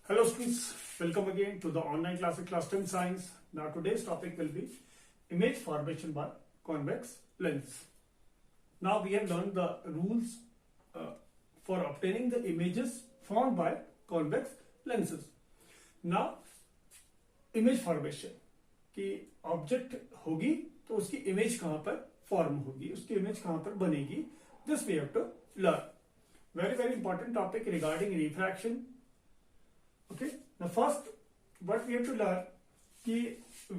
Hello students, welcome again to the online class of class 10 science. Now today's topic will be image formation by convex lens. Now we have learned the rules for obtaining the images formed by convex lenses. Now image formation कि object होगी तो उसकी image कहां पर form होगी, उसकी image कहां पर बनेगी, this we have to learn. Very important topic regarding refraction. Okay, now first what we have to learn ki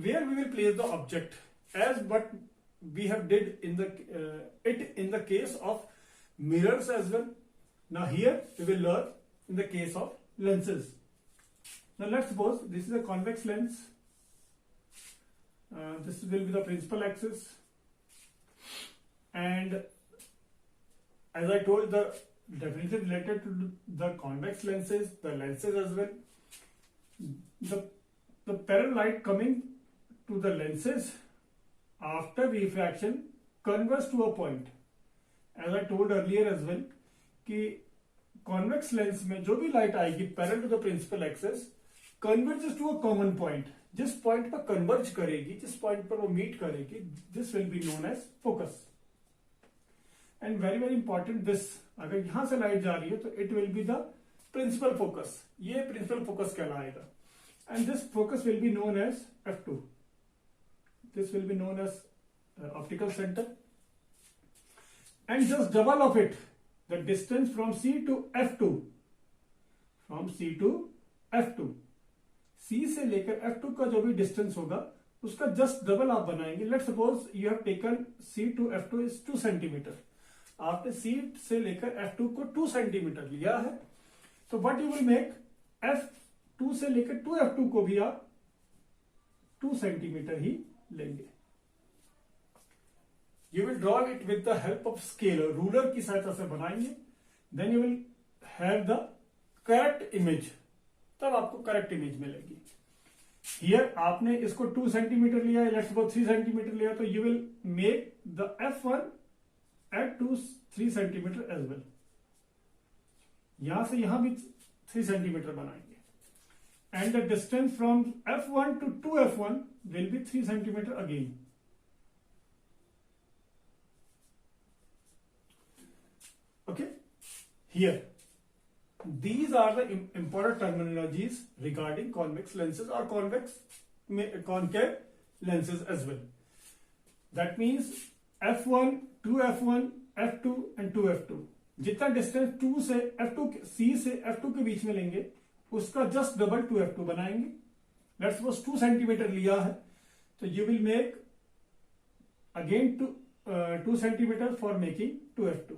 where we will place the object, as what we have did in the case of mirrors as well. Now here we will learn in the case of lenses. Now let's suppose this is a convex lens. This will be the principal axis, and as I told, the definition related to the convex lenses, the lenses as well. The parallel light coming to the lenses after refraction converges to a point. As I told earlier as well कि convex lens में जो भी light आएगी parallel to the principal axis converges to a common point. जिस point पर converge करेगी, जिस point पर वो meet करेगी, this will be known as focus. And very important, this अगर यहां से लाइट जा रही है तो it will be the principal focus. ये principal focus कहलाएगा. And this focus will be known as f2. This will be known as optical center. And just double of it, the distance from C to f2. From C to f2. C से लेकर f2 का जो भी distance होगा उसका just double आप बनाएंगे. Let's suppose you have taken C to f2 is 2 centimeter. आपने C से लेकर F2 को 2 सेंटीमीटर लिया है, तो what you will make, F2 से लेकर 2F2 को भी आप 2 सेंटीमीटर ही लेंगे. You will draw it with the help of scale, ruler की सहायता से बनाएंगे. Then you will have the correct image, तब आपको करेक्ट इमेज मिलेगी. हियर आपने इसको 2 सेंटीमीटर लिया है, लेट्स सपोज 3 सेंटीमीटर लिया, तो you will make the F1 at 3 centimetre as well. यहां से यहां भी 3 सेंटीमीटर बनाएंगे. And the distance from F1 to 2F1 will be 3 centimetre again. Okay, here these are the important terminologies regarding convex lenses or concave lenses as well. That means F1, 2F1, F2 and 2F2. जितना distance 2 से F2 C से F2 के बीच में लेंगे उसका just double 2F2 बनाएंगे. Let's suppose 2 centimetre लिया है तो you will make again 2 centimetre for making 2F2.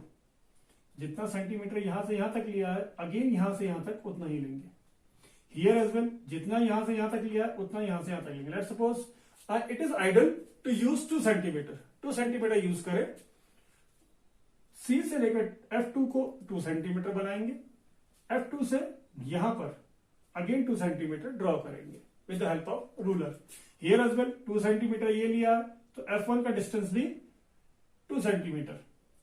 जितना सेंटीमीटर यहां से यहां तक लिया है अगेन यहां से यहां तक उतना ही लेंगे. हियर एज वेल जितना यहां से यहां तक लिया है उतना यहां से यहां तक लेंगे. Let's suppose it is ideal to use 2 centimetre. 2 centimetre use करें. C से लेकर F2 को 2 सेंटीमीटर बनाएंगे. F2 से यहां पर अगेन 2 सेंटीमीटर ड्रॉ करेंगे with the help of ruler. Here as well 2 centimetre ये लिया तो F1 का डिस्टेंस भी 2 centimetre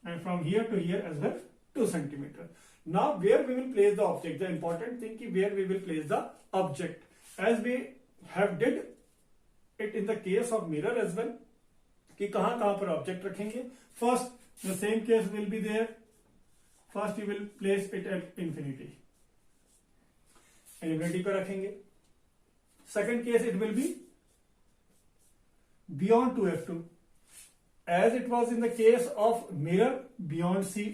and from here to here as well 2 centimetre. Now where we will place the object, the important thing कि where we will place the object as we have did it in the case of mirror as well कि कहां पर object रखेंगे. First the same case will be there. First you will place it at infinity. Infinity पर रखेंगे. Second case it will be beyond 2F2, as it was in the case of mirror beyond C.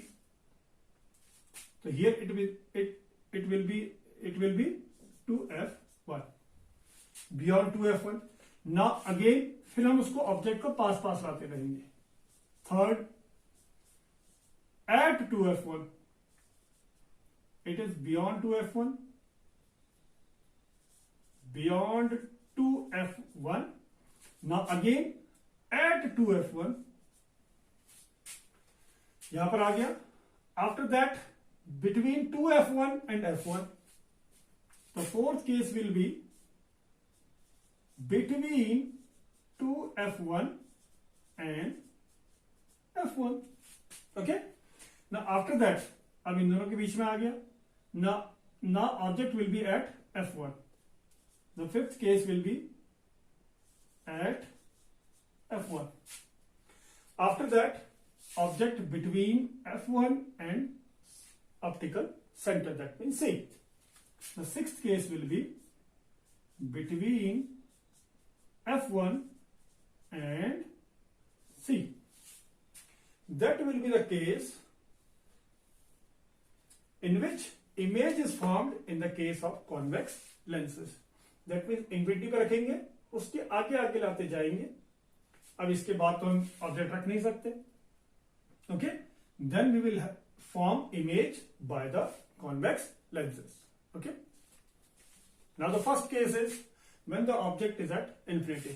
So here it will be 2F1 beyond 2F1. Now again फिर हम उसको object को पास लाते रहेंगे. Third at 2F1, it is beyond 2F1, beyond 2F1. Now again at 2F1, यहां पर आ गया. After that between 2F1 and F1, the fourth case will be between 2F1 and F1. Okay. Now after that अब इन दोनों के बीच में आ गया. Now object will be at f1. The fifth case will be at f1. After that, object between f1 and optical center, that means C. The sixth case will be between f1 and C. That will be the case in which image is formed in the case of convex lenses. That means infinity पे रखेंगे, उसके आगे आगे लाते जाएंगे. अब इसके बाद तो हम ऑब्जेक्ट रख नहीं सकते. Okay, then we will form image by the convex lenses. Okay, now the first case is when the object is at infinity.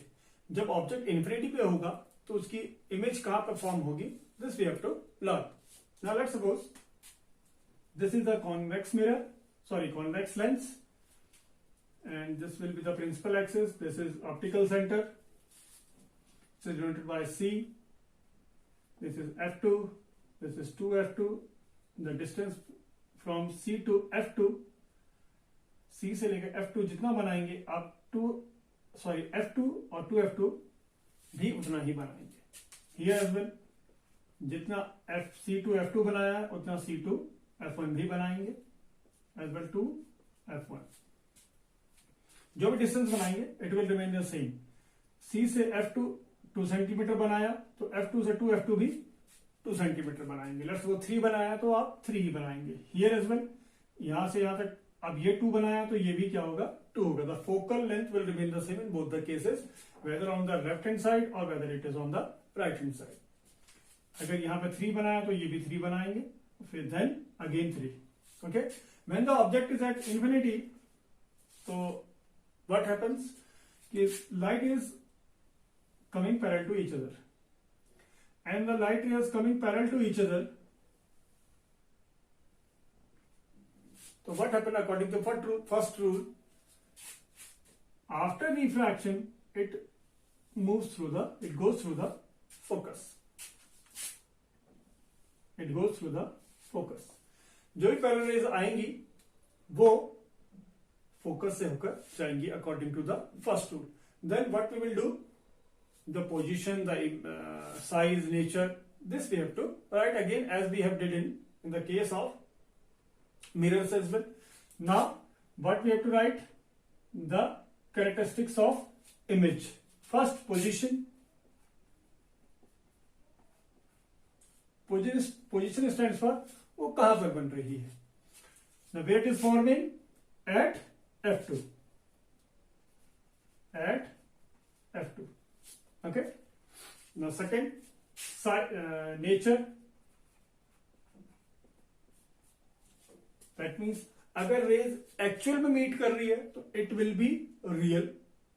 जब ऑब्जेक्ट इन्फिनिटी पे होगा तो उसकी इमेज कहां पर फॉर्म होगी, this we have to learn. Now let's suppose this is the convex mirror, sorry, convex lens, and this will be the principal axis. This is optical center. This is denoted by C. This is f2. This is 2f2. The distance from C to f2, C से लेकर f2 जितना बनाएंगे आप f2 और 2f2 भी उतना ही बनाएंगे. Here as well, जितना C2 f2 बनाया है उतना C2 f1 भी बनाएंगे, as well to f1. जो भी डिस्टेंस बनाएंगे it will remain the same. C से f2 2 सेंटीमीटर बनाया तो f2 से 2f2 भी 2 सेंटीमीटर बनाएंगे. लेट्स वो 3 बनाया तो आप 3 ही बनाएंगे. हियर एज वेल, यहां से यहां तक अब ये 2 बनाया तो ये भी क्या होगा, 2 होगा. The focal length will remain the same in both the cases, whether on the left hand side और whether it is on the right hand side. अगर यहां पे 3 बनाया तो ये भी 3 बनाएंगे, फिर then again 3. Okay, when the object is at infinity, so what happens is light is coming parallel to each other, and the light is coming parallel to each other. So what happened according to first rule? After refraction, it goes through the focus. It goes through the focus. जो भी parallel raise आएंगी वो focus से होकर जाएंगी according to the first rule. Then what we will do, the position, the size, nature, this we have to write again as we have did in the case of mirrors as well. Now what we have to write, the characteristics of image. First position. Position stands for वो कहां पर बन रही है. The wait is forming at f2. At f2. Okay. Now second, nature. That means अगर rays actual में meet कर रही है तो it will be real.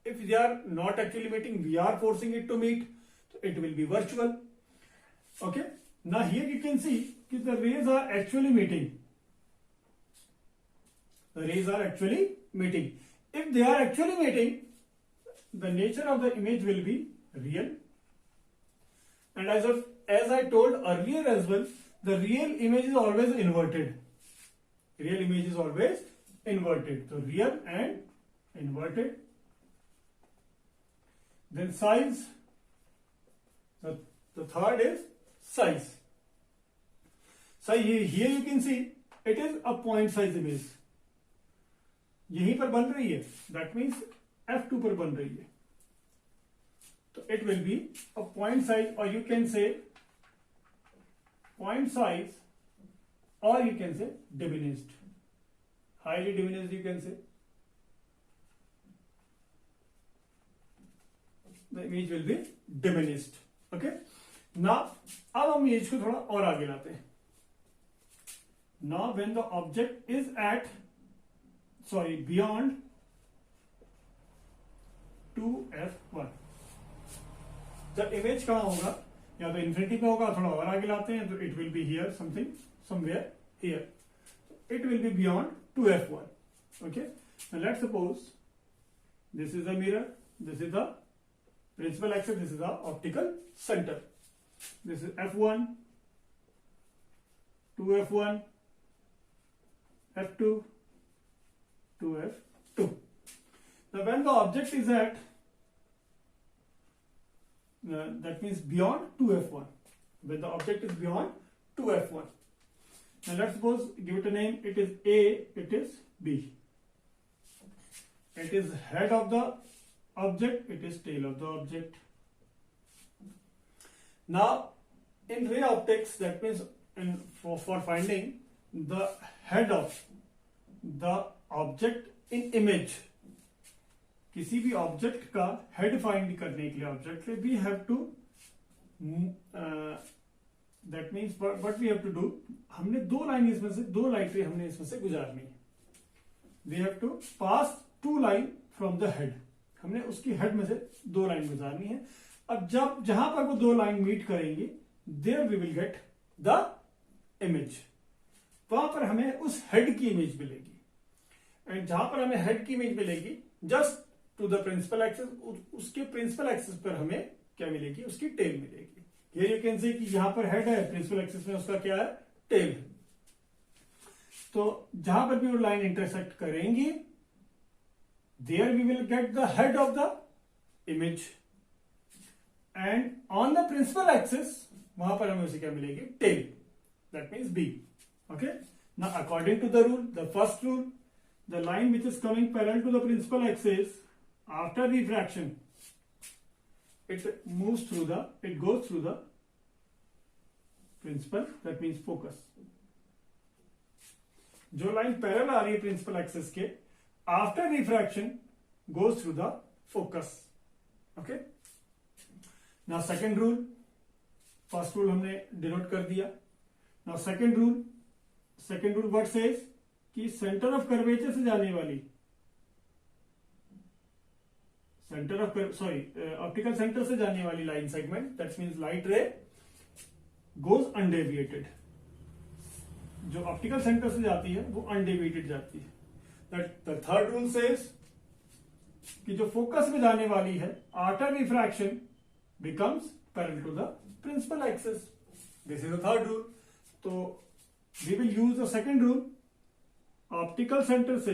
If they are not actually meeting, we are forcing it to meet, तो it will be virtual. Okay. Now here you can see that the rays are actually meeting. The rays are actually meeting. If they are actually meeting, the nature of the image will be real. And as I told earlier as well, the real image is always inverted. Real image is always inverted. So real and inverted. Then size. The third is size. So here you can see it is a point size image. यहीं पर बन रही है, that means f2 पर बन रही है, तो it will be a point size, or you can say point size, or you can say diminished, highly diminished you can say. The image will be diminished. Okay. Now अब हम image को थोड़ा और आगे लाते हैं. Now when the object is beyond 2f1, जब image कहां होगा, या तो इन्फिनिटी पे होगा, थोड़ा और आगे लाते हैं तो it will be here, somewhere here, it will be beyond 2f1. Okay. Now let's suppose this is the mirror, this is the principal axis, this is the optical center. This is f1, 2f1, f2, 2f2. 2. Now when the object is at that means beyond 2f1, when the object is beyond 2f1. Now let's suppose, give it a name, it is A, it is B. It is head of the object, it is tail of the object. Now in ray optics, that means for finding the head of the object in image, किसी भी object का head find करने के लिए object के we have to that means what we have to do, हमने दो line इसमें से, दो लाइट रे हमने इसमें से गुजारनी है. We have to pass 2 line from the head, हमने उसकी हेड में से 2 लाइन गुजारनी है. अब जब जहां पर वो 2 लाइन मीट करेंगी, there we will get the image. वहां पर हमें उस हेड की इमेज मिलेगी, एंड जहां पर हमें हेड की इमेज मिलेगी, just to the principal axis, उसके प्रिंसिपल एक्सिस पर हमें क्या मिलेगी, उसकी टेल मिलेगी. हियर यू कैन सी कि यहां पर हेड है, प्रिंसिपल एक्सिस में उसका क्या है, टेल है. तो जहां पर भी वो लाइन इंटरसेक्ट करेंगी, there we will get the head of the image, and on the principal axis वहां पर हमें उसे क्या मिलेगी, tail. That means B. Okay. Now according to the rule, the first rule, the line which is coming parallel to the principal axis, after refraction it goes through the principal, that means focus. जो line parallel आ रही है principal axis के, after refraction goes through the focus. Okay. Now second rule, first rule हमने डिनोट कर दिया. Now second rule what says कि centre of curvature से जाने वाली, ऑप्टिकल सेंटर से जाने वाली line segment, that means light ray goes undeviated. जो ऑप्टिकल सेंटर से जाती है वो अनडेविएटेड जाती है. That the third rule says कि जो फोकस में जाने वाली है, after refraction becomes parallel to the principal axis. This is the third rule. तो we will use the second rule. Optical centre से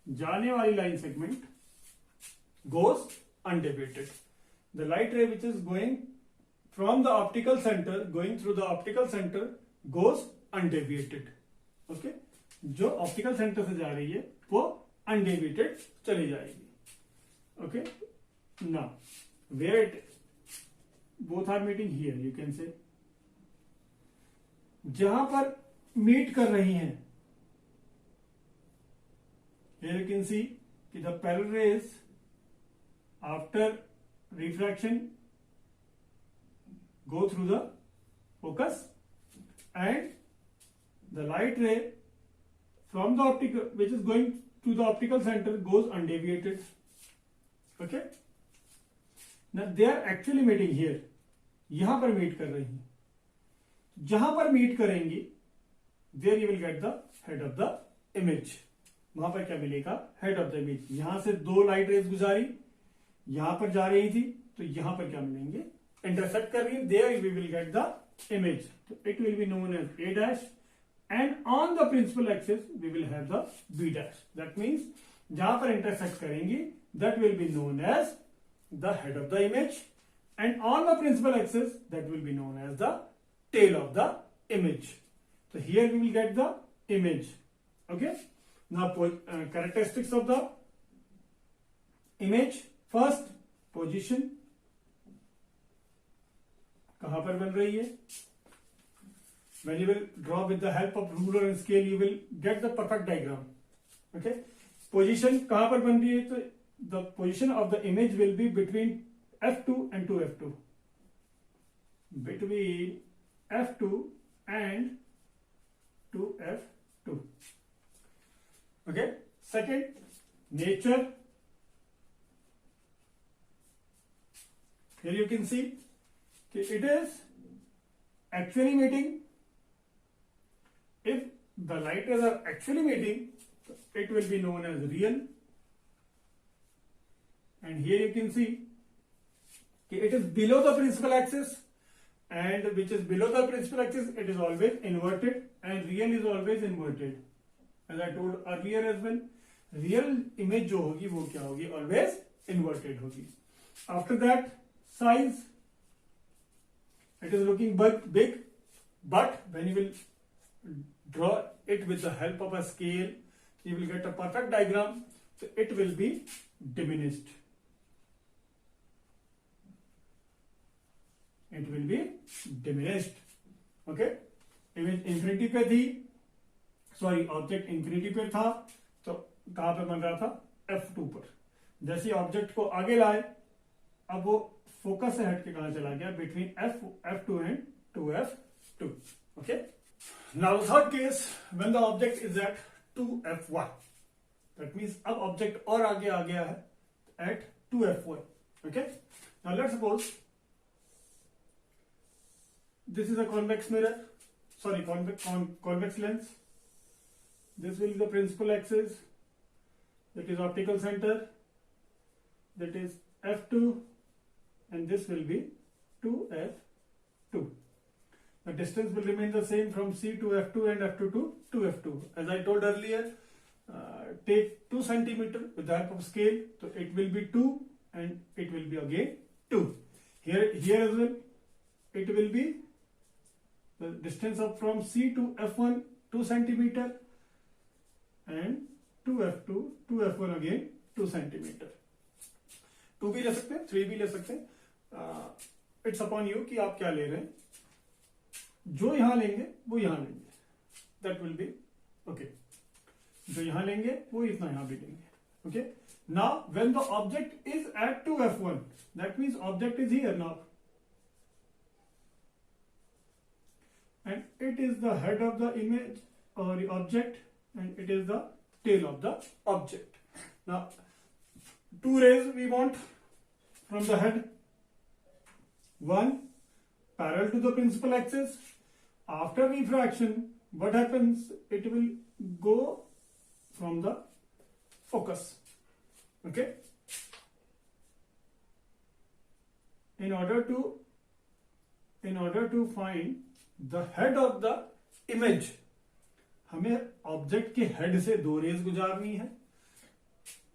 जाने वाली line segment goes undeviated. The light ray which is going from the optical centre, going through the optical centre, goes undeviated. Okay. जो optical centre से जा रही है वो undeviated चली जाएगी. Okay. Now where it both are meeting, here you can say, जहां पर मीट कर रही हैं, here you can see कि the parallel rays after refraction go through the focus, and the light ray from the optical which is going to the optical center goes undeviated. Okay. Now they are actually meeting here, यहां पर meet कर रही हैं. जहां पर meet करेंगी, there you will get the head of the image. वहां पर क्या मिलेगा, हेड ऑफ द इमेज. यहां से 2 लाइट रेज गुजारी, यहां पर जा रही थी, तो यहां पर क्या मिलेंगे, इंटरसेक्ट कर रही है. there we will get the image. So it will be known as A dash, and on the principal axis we will have the B dash. That means जहां पर इंटरसेक्ट करेंगी, that will be known as the head of the image, and on the principal axis that will be known as the tail of the image. So here we will get the image. Okay. Now characteristics of the image. First, position. कहां पर बन रही है? When you will draw with the help of ruler and scale, you will get the perfect diagram. Okay. Position कहां पर बन रही है? तो the position of the image will be between F2 and 2F2. Between F2 and 2F2. Okay. Second, nature. Here you can see it is actually meeting. If the light rays are actually meeting, it will be known as real. And here you can see it is below the principal axis, and which is below the principal axis, it is always inverted, and real is always inverted. As I told earlier as well, real image जो होगी वो क्या होगी, always inverted होगी. After that size, it is looking big, but when you will draw it with the help of a scale, you will get a perfect diagram, so it will be diminished. It will be diminished. Okay, image infinity पे थी, sorry object infinity पे था, तो कहां पे बन रहा था, F2 पर. जैसे ऑब्जेक्ट को आगे लाए, अब वो फोकस से हट के कहां चला गया, between F2 and 2F2. Okay, now third case, when the object is at 2F1, that means अब ऑब्जेक्ट और आगे आ गया है at 2F1. Okay, now let's suppose this is a convex mirror, sorry, convex lens. This will be the principal axis, that is optical center, that is F2, and this will be 2F2. The distance will remain the same from C to F2 and F2 to 2F2. As I told earlier, take 2 centimeter with the help of scale, so it will be 2 and it will be again 2. Here as well, it will be the distance of from C to F1 2 centimeter and 2F2 to F1 again 2 centimeter. 2 भी ले सकते हैं, 3 भी ले सकते हैं. It's upon you कि आप क्या ले रहे हैं. जो यहां लेंगे वो यहां लेंगे, दैट विल बी ओके. जो यहां लेंगे वो इतना यहां भी लेंगे. Okay, now when the object is at 2F1, that means object is here now, and it is the head of the image or the object, and it is the tail of the object. Now 2 rays we want from the head, one parallel to the principal axis. After refraction, what happens, it will go from the focus. Okay, in order to find the head of the image, हमें object के head से 2 raise गुजारनी है,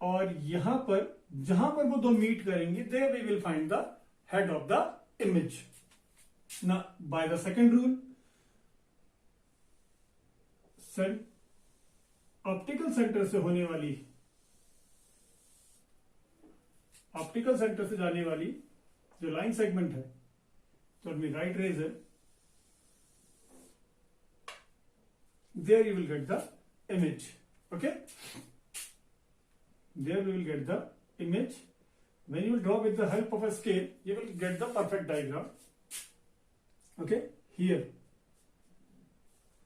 और यहां पर जहां पर वो 2 मीट करेंगी, there we will find the head of the image. Now by the second rule, optical centre से होने वाली, ऑप्टिकल सेंटर से जाने वाली जो लाइन सेगमेंट है, तो उसमें राइट रेज है, there you will get the image. Okay, there we will get the image. When you will draw with the help of a scale, you will get the perfect diagram. Okay, here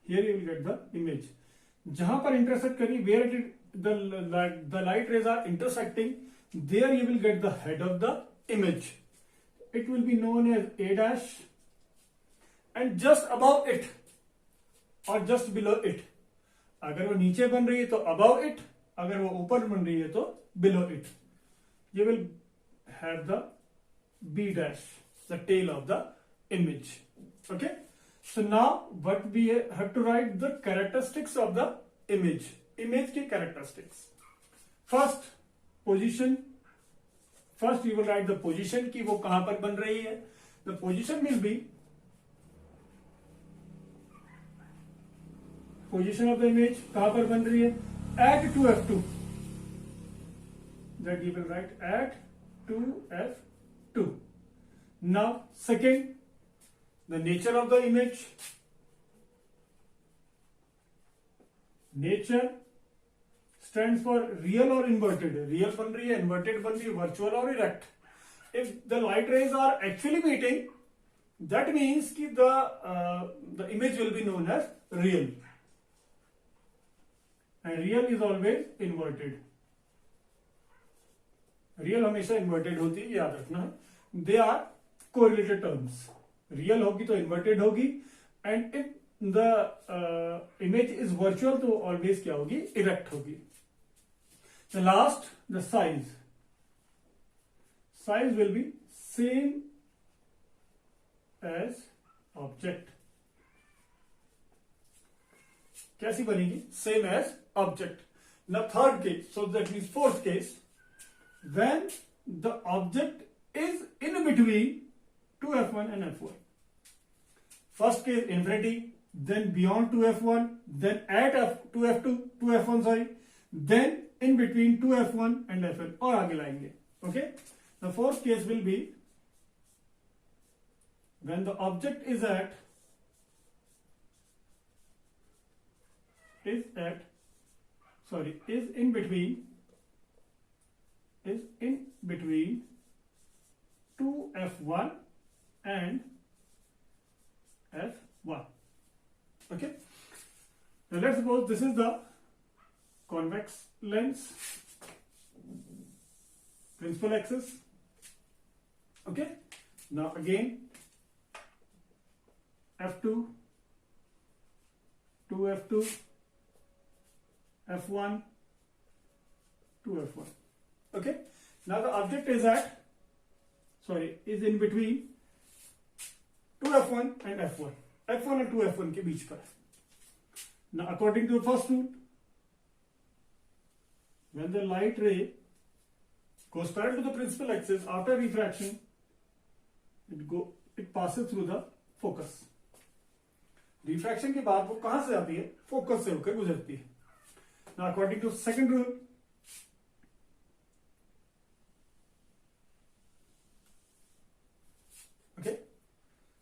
you will get the image. जहां पर intersect करी, where the light rays are intersecting, there you will get the head of the image. It will be known as A dash, and just above it और just below it, अगर वो नीचे बन रही है तो अबव इट, अगर वो ऊपर बन रही है तो below it, you will have the B dash, the tail of the image. Okay, so now what we have to write the characteristics of the image. Image की characteristics, first position, first you will write the position की वो कहां पर बन रही है. The position will be position of the image, कहां पर बन रही है, at 2F2, that you will write at 2F2. Now second, the nature of the image. Nature stands for real और इन्वर्टेड. रियल बन रही है, इन्वर्टेड बन रही है, वर्चुअल और erect. If the light rays are actually meeting, that means कि the image will be known as real. And real is always inverted. Real हमेशा inverted होती है, याद रखना है. They are correlated terms. Real होगी तो inverted होगी, and if the image is virtual तो always क्या होगी, erect होगी. The last, the size. Size will be same as object. कैसी बनेगी? Same as object. Now third case, so that means fourth case, when the object is in between two f1 and f1. First case infinity, then beyond 2f1, then at f2f2 2f1 sorry, then in between 2f1 and fn, और आगे लाएंगे. Okay, the fourth case will be when the object is in between 2f1 and f1. Okay, now let's suppose this is the convex lens, principal axis. Okay, now again f2, 2f2, f1, 2f1. Okay, now the object is in between 2f1 and f1. f1 and 2f1 के बीच पर. Now according to the first rule, when the light ray goes parallel to the principal axis after refraction, it passes through the focus. Refraction के बाद वो कहां से आती है? Focus से होकर गुजरती है. Now according to second rule, okay,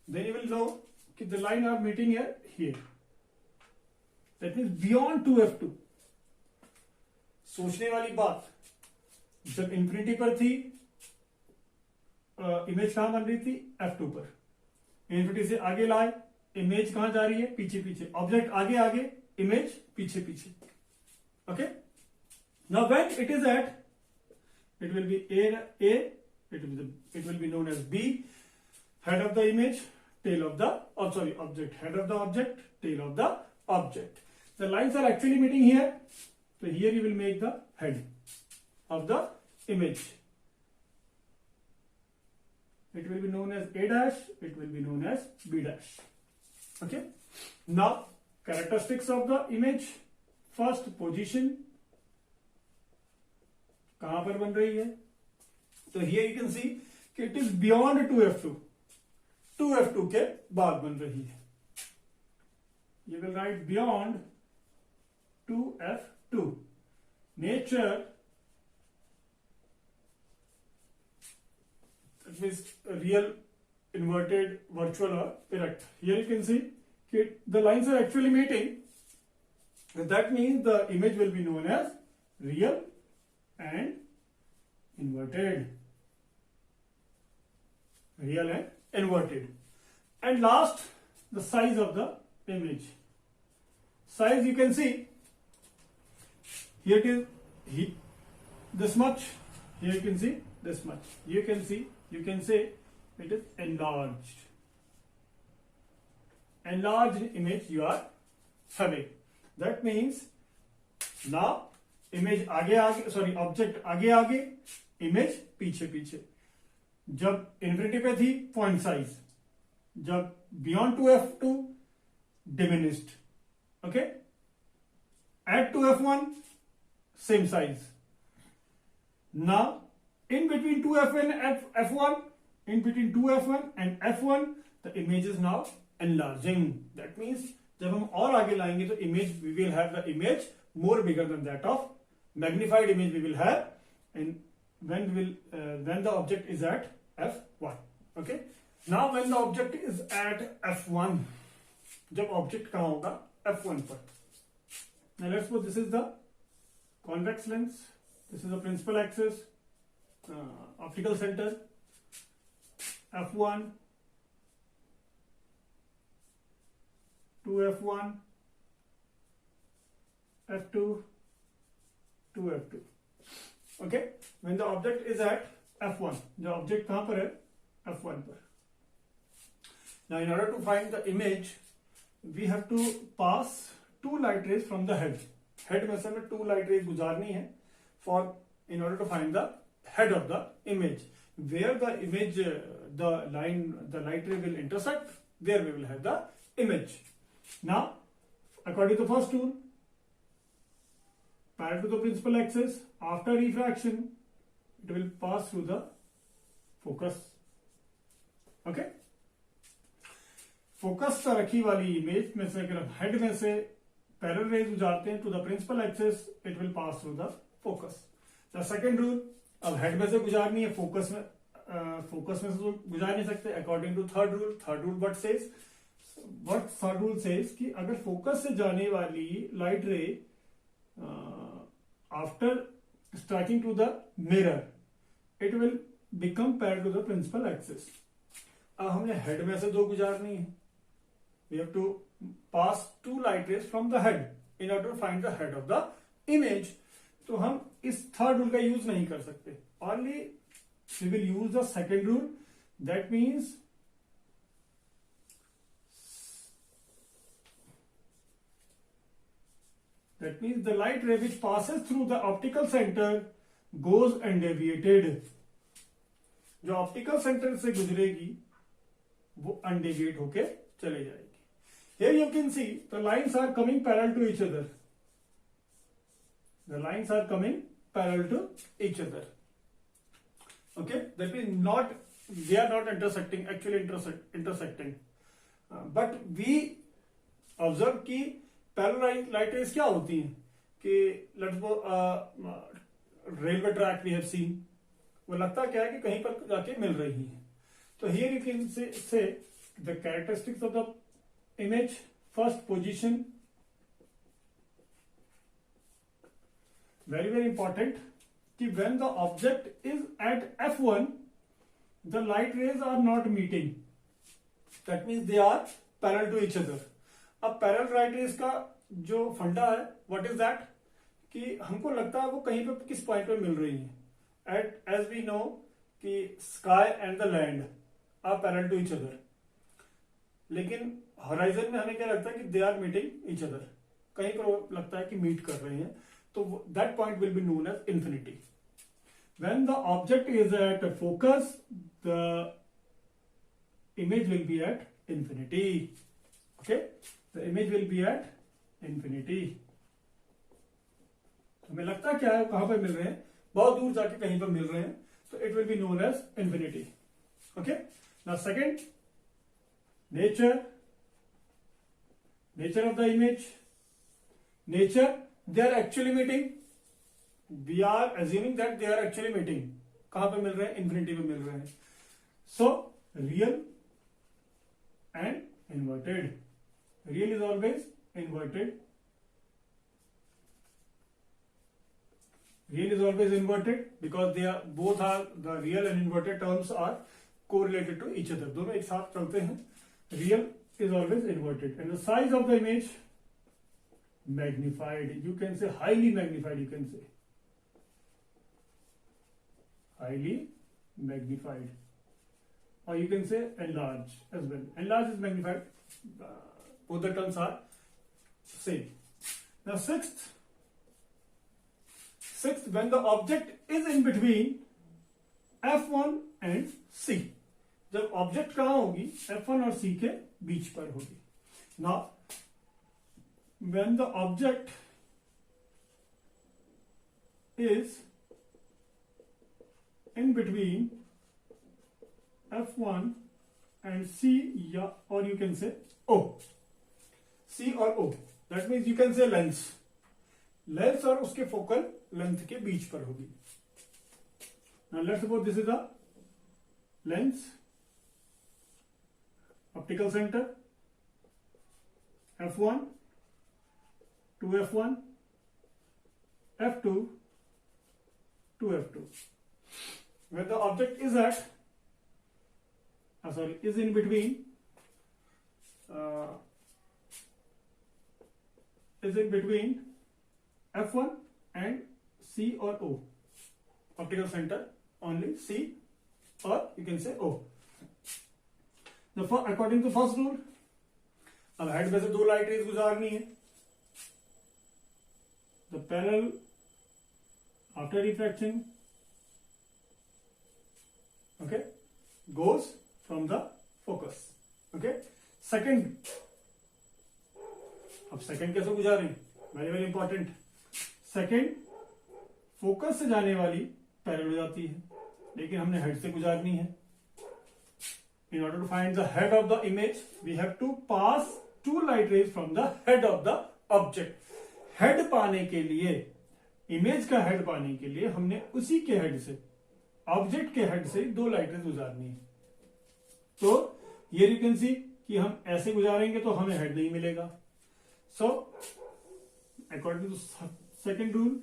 then you will know that the line are meeting here. That means beyond 2f2. सोचने वाली बात, जब इंफिनिटी पर थी इमेज कहां बन रही थी? f2 पर. इंफिनिटी से आगे लाए, इमेज कहां जा रही है? पीछे पीछे. ऑब्जेक्ट आगे आगे, इमेज पीछे पीछे. Okay, now when it is at, it will be a, it will be known as b, head of the image, tail of the object, head of the object, tail of the object. The lines are actually meeting here, so here you will make the head of the image. It will be known as a dash, it will be known as b dash. Okay, now characteristics of the image. First position कहां पर बन रही है? तो here you can see कि it is beyond 2f2. 2f2 के बाद बन रही है. You will write beyond 2f2. Nature, that means real, inverted, virtual और erect. Here you can see कि the lines are actually meeting. That means the image will be known as real and inverted. Real and inverted. And last, the size of the image. Size you can see, here it is this much, here you can see this much. You can say it is enlarged. Enlarged image you are having. That means now image आगे object आगे आगे, image पीछे पीछे. जब infinity पे थी point size, जब beyond 2f2 diminished. Okay, at 2f1 same size. Now in between 2f1 and f1, in between 2f1 and f1, the image is now enlarging. That means जब हम और आगे लाएंगे तो image, we will have the image more bigger than that of magnified image we will have, and when the object is at f1. Okay, now when the object is at f1, जब object कहां होगा? f1 पर. Now let's suppose this is the convex lens, this is the principal axis, optical center, f1, 2f1, f2, 2f2. Okay, when the object is at f1, the object कहां पर है? f1 पर. Now in order to find the image, we have to pass two light rays from the head. Head में से हमें two light rays गुजारनी है in order to find the head of the image. Where the image, the light ray will intersect, there we will have the image. Now According to first rule, parallel to the principal axis, after refraction, it will pass through the focus. Okay? Focus का रखी वाली image में से अगर head में से parallel rays गुजारते हैं to the principal axis, it will pass through the focus. The second rule, अब हेड में से गुजारनी है, फोकस में से तो गुजार नहीं सकते. According to third rule what third rule says कि अगर फोकस से जाने वाली light ray after striking to the mirror, it will become parallel to the principal axis. अब हमने हेड में से दो गुजारनी है. We have to pass two light rays from the head in order to find the head of the image. तो हम इस third rule का यूज नहीं कर सकते. Only we will use the second rule. That means the light ray which passes through the optical center goes undeviated. जो optical centre से गुजरेगी वो अनडेविएट होके चले जाएगी. Here you can see the lines are coming parallel to each other. The lines are coming parallel to each other. Okay, that means they are not intersecting, actually intersecting. But we observe कि parallel light rays क्या होती हैं कि let's go railway track we have seen. वो लगता क्या है कि कहीं पर जाके मिल रही है. तो here you can say the characteristics of the image. First position, very important, कि when the object is at f1, the light rays are not meeting. That means they are parallel to each other. अब parallel light rays का जो फंडा है, what is that? कि हमको लगता है वो कहीं पे किस पॉइंट पे मिल रही है. As we know कि sky and the land are parallel to each other. लेकिन हॉराइजन में हमें क्या लगता है कि they are meeting each other. कहीं पर लगता है कि मीट कर रहे हैं, तो that point will be known as infinity. When the object is at focus, the image will be at infinity. Okay, the image will be at infinity. हमें लगता क्या है कहां पर मिल रहे हैं, बहुत दूर जाके कहीं पर मिल रहे हैं, तो it will be known as infinity. Okay, now second, nature of the image. Nature, they are actually meeting. We are assuming that they are actually meeting. कहां पे मिल रहे हैं, इंफिनिटी पे मिल रहे हैं. So real and inverted. Real is always inverted. Real is always inverted because they are both are the real and inverted terms are correlated to each other. दोनों एक साथ चलते हैं. Real is always inverted, and the size of the image magnified. You can say highly magnified. You can say highly magnified, or you can say enlarged as well. Enlarged is magnified. Both the terms are same. Now sixth, when the object is in between F1 and C. जब object कहां होगी, F1 और C के बीच पर होगी. Now when the object is in between F1 and C, या और you can से O. C और O, that means you can से लेंस और उसके फोकल लेंथ के बीच पर होगी. Now let's suppose this is the lens, optical center, F1 to F1, F2 to F2. Where the object is at, is in between, F1 and C or O. Optical center only C, or you can say O. According to first rule, अब head में से दो light rays गुजारनी है. The parallel after refraction, okay, goes from the focus. Okay, second, अब second कैसे गुजारें, very very important. Second focus से जाने वाली पैरेलल हो जाती है, लेकिन हमने हेड से गुजारनी है। In order to find the head of the image, we have to pass two light rays from the head of the object. Head पाने के लिए, इमेज का हेड पाने के लिए हमने उसी के हेड से, ऑब्जेक्ट के हेड से दो लाइट रेज गुजारनी है। तो ये यू कैन सी कि हम ऐसे गुजारेंगे तो हमें हेड नहीं मिलेगा। So according to second rule,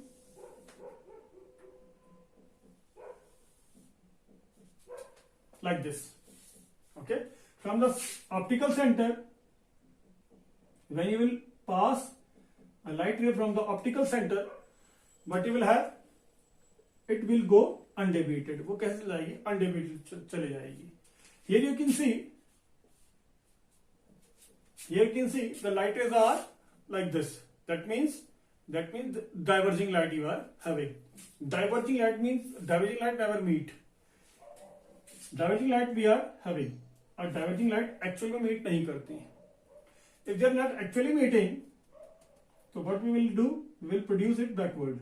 like this, okay, from the optical center, when you will pass a light ray from the optical center, what you will have, it will go undeviated. वो कैसे चली जाएगी, undeviated चली जाएगी। Here you can see the light rays are like this. That means diverging light you are having. Diverging light means diverging light never meet. Diverging light we are having, और diverging light actually में meet नहीं करती है। If they are not actually meeting, तो what we will do, we will produce it backward.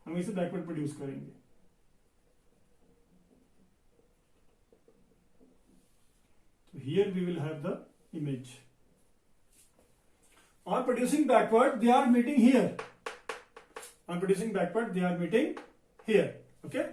हम इसे backward produce करेंगे। So here we will have the image. On producing backward, they are meeting here. On producing backward, they are meeting here. Okay.